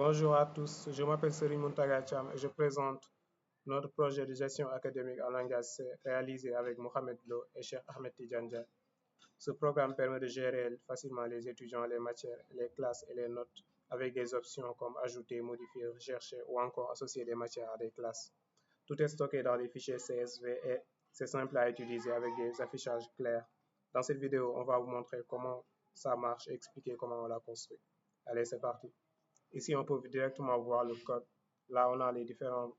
Bonjour à tous, je m'appelle Serine Muntaga Cham et je présente notre projet de gestion académique en langage C réalisé avec Mohamed Lo et Cheikh Ahmed Tidjandja. Ce programme permet de gérer facilement les étudiants, les matières, les classes et les notes avec des options comme ajouter, modifier, rechercher ou encore associer des matières à des classes. Tout est stocké dans des fichiers CSV et c'est simple à utiliser avec des affichages clairs. Dans cette vidéo, on va vous montrer comment ça marche et expliquer comment on l'a construit. Allez, c'est parti. Ici, on peut directement voir le code. Là, on a les différents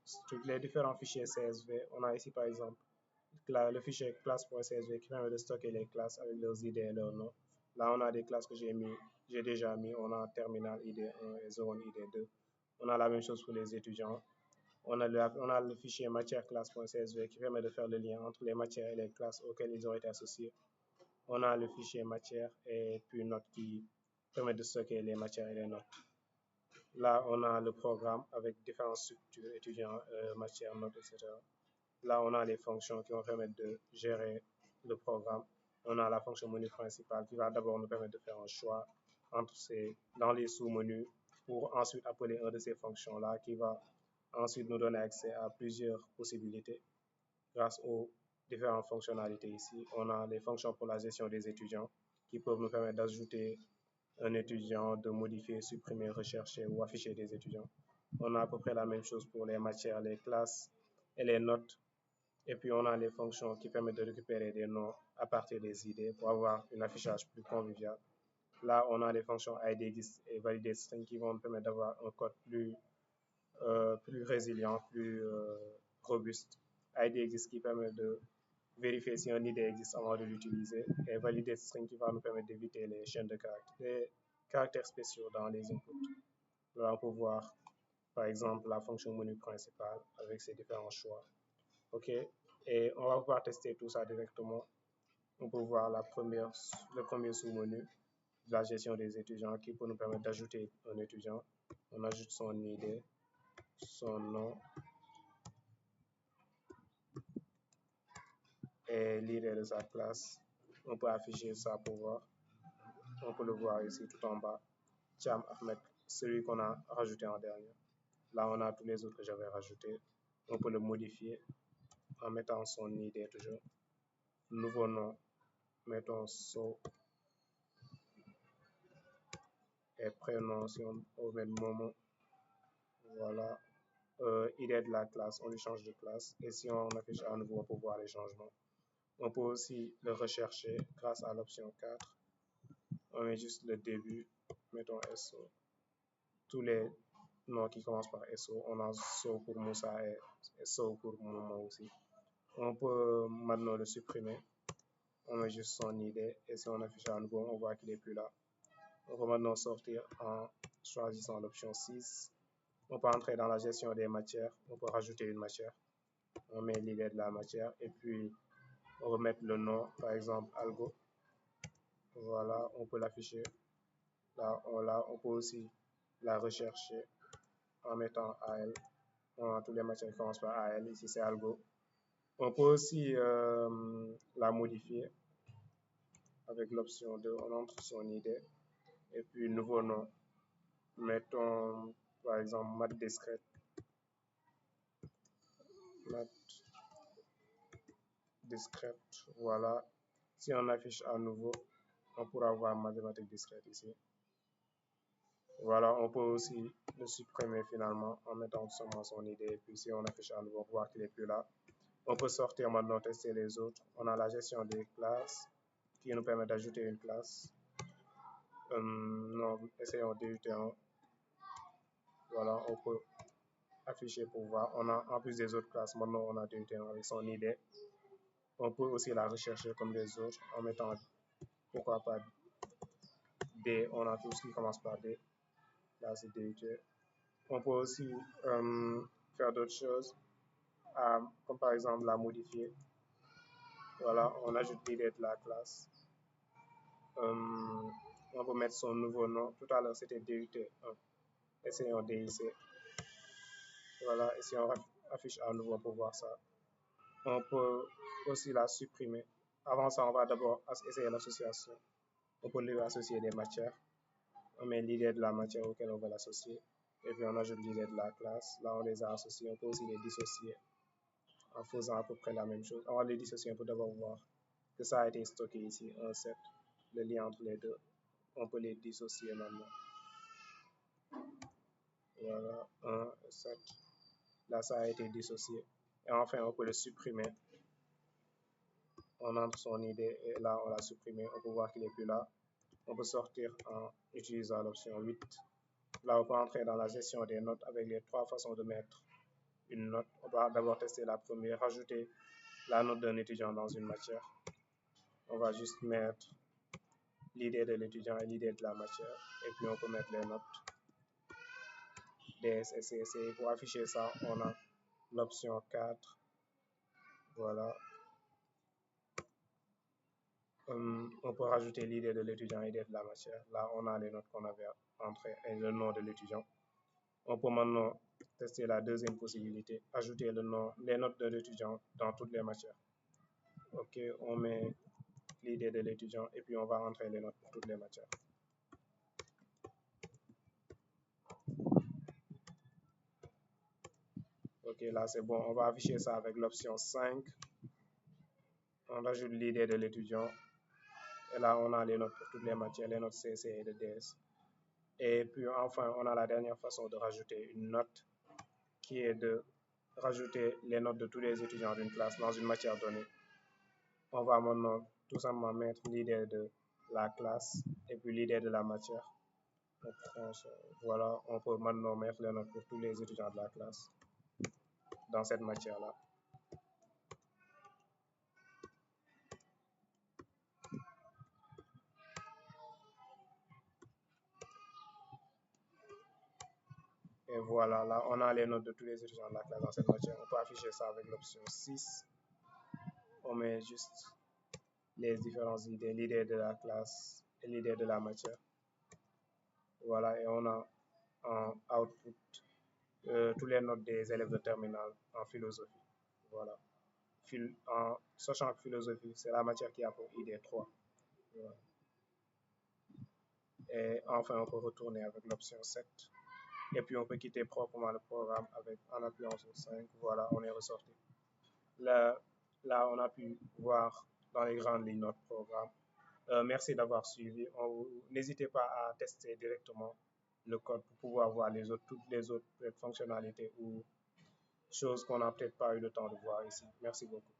fichiers CSV. On a ici, par exemple, le fichier classe.csv qui permet de stocker les classes avec leurs ID et leurs noms. Là, on a des classes que j'ai déjà mis. On a terminal ID1 et zone ID2. On a la même chose pour les étudiants. On a le fichier matière classe.csv qui permet de faire le lien entre les matières et les classes auxquelles ils ont été associés. On a le fichier matière et puis notes qui permet de stocker les matières et les notes. Là, on a le programme avec différentes structures, étudiants, matières, notes, etc. Là, on a les fonctions qui vont permettre de gérer le programme. On a la fonction menu principale qui va d'abord nous permettre de faire un choix dans les sous-menus pour ensuite appeler une de ces fonctions-là qui va ensuite nous donner accès à plusieurs possibilités grâce aux différentes fonctionnalités ici. On a les fonctions pour la gestion des étudiants qui peuvent nous permettre d'ajouter un étudiant, de modifier, supprimer, rechercher ou afficher des étudiants. On a à peu près la même chose pour les matières, les classes et les notes. Et puis, on a les fonctions qui permettent de récupérer des noms à partir des idées pour avoir un affichage plus convivial. Là, on a les fonctions IDGIS et ValidateString qui vont nous permettre d'avoir un code plus résilient, plus robuste. IDGIS qui permet de vérifier si un ID existe avant de l'utiliser et ValidateString qui va nous permettre d'éviter les chaînes de caractères spéciaux dans les inputs. Là, on peut voir, par exemple, la fonction menu principale avec ses différents choix. OK, et on va pouvoir tester tout ça directement. On peut voir le premier sous-menu de la gestion des étudiants qui peut nous permettre d'ajouter un étudiant. On ajoute son ID, son nom et l'idée de sa classe. On peut afficher ça pour voir. On peut le voir ici tout en bas. Cham Ahmed, celui qu'on a rajouté en dernier. Là, on a tous les autres que j'avais rajoutés. On peut le modifier en mettant son ID toujours. Nouveau nom, mettons So. Et prénom, si on met Momo. Voilà. ID de la classe, on lui change de classe. Et si on affiche à nouveau, on peut voir les changements. On peut aussi le rechercher grâce à l'option 4. On met juste le début, mettons SO. Tous les noms qui commencent par SO, on a SO pour Moussa et SO pour Momo aussi. On peut maintenant le supprimer. On met juste son ID et si on affiche à nouveau, on voit qu'il n'est plus là. On peut maintenant sortir en choisissant l'option 6. On peut entrer dans la gestion des matières. On peut rajouter une matière. On met l'idée de la matière et puis on va mettre le nom, par exemple Algo. Voilà, on peut l'afficher. Là, on peut aussi la rechercher en mettant AL. On a toutes les matières qui commencent par AL. Ici, c'est Algo. On peut aussi la modifier avec l'option 2. On entre son idée et puis nouveau nom. Mettons, par exemple, maths discrète. Maths discrète, voilà. Si on affiche à nouveau, on pourra voir mathématiques discrète ici. Voilà, on peut aussi le supprimer finalement en mettant seulement son idée. Et puis si on affiche à nouveau, on peut voir qu'il n'est plus là. On peut sortir maintenant, tester les autres. On a la gestion des classes qui nous permet d'ajouter une classe. Non, essayons DUT1. Voilà, on peut afficher pour voir. On a, en plus des autres classes, maintenant on a DUT1 avec son idée. On peut aussi la rechercher comme les autres en mettant, pourquoi pas, D. On a tout ce qui commence par D. Là, c'est DUT. On peut aussi faire d'autres choses, comme par exemple la modifier. Voilà, on ajoute l'idée de la classe. On peut mettre son nouveau nom. Tout à l'heure, c'était DUT1. Essayons DIC. Voilà, et si on affiche à nouveau pour voir ça. On peut aussi la supprimer. Avant ça, on va d'abord essayer l'association. On peut lui associer des matières. On met l'idée de la matière auquel on va l'associer. Et puis on ajoute l'idée de la classe. Là, on les a associés. On peut aussi les dissocier en faisant à peu près la même chose. On va les dissocier, on peut d'abord voir que ça a été stocké ici, un set, le lien entre les deux. On peut les dissocier maintenant. Voilà, un set. Là, ça a été dissocié. Et enfin, on peut le supprimer. On entre son idée et là, on l'a supprimé. On peut voir qu'il n'est plus là. On peut sortir en utilisant l'option 8. Là, on peut entrer dans la gestion des notes avec les 3 façons de mettre une note. On va d'abord tester la première, rajouter la note d'un étudiant dans une matière. On va juste mettre l'idée de l'étudiant et l'idée de la matière. Et puis, on peut mettre les notes DS et CC. Pour afficher ça, on a l'option 4. Voilà. On peut rajouter l'idée de l'étudiant et l'idée de la matière. Là, on a les notes qu'on avait entrées et le nom de l'étudiant. On peut maintenant tester la deuxième possibilité, ajouter le nom, les notes de l'étudiant dans toutes les matières. OK, on met l'idée de l'étudiant et puis on va entrer les notes pour toutes les matières. OK, là c'est bon. On va afficher ça avec l'option 5. On ajoute l'idée de l'étudiant. Et là, on a les notes pour toutes les matières, les notes CC et de DS. Et puis enfin, on a la dernière façon de rajouter une note qui est de rajouter les notes de tous les étudiants d'une classe dans une matière donnée. On va maintenant tout simplement mettre l'idée de la classe et puis l'idée de la matière. Voilà, on peut maintenant mettre les notes pour tous les étudiants de la classe dans cette matière-là. Et voilà, là, on a les notes de tous les étudiants de la classe dans cette matière. On peut afficher ça avec l'option 6. On met juste les différentes idées, l'idée de la classe et l'idée de la matière. Voilà, et on a en output tous les notes des élèves de terminale en philosophie. Voilà. En sachant que philosophie, c'est la matière qui a pour ID 3. Voilà. Et enfin, on peut retourner avec l'option 7. Et puis, on peut quitter proprement le programme en appuyant sur 5. Voilà, on est ressorti. Là, on a pu voir dans les grandes lignes notre programme. Merci d'avoir suivi. N'hésitez pas à tester directement le code pour pouvoir voir toutes les autres fonctionnalités ou choses qu'on n'a peut-être pas eu le temps de voir ici. Merci beaucoup.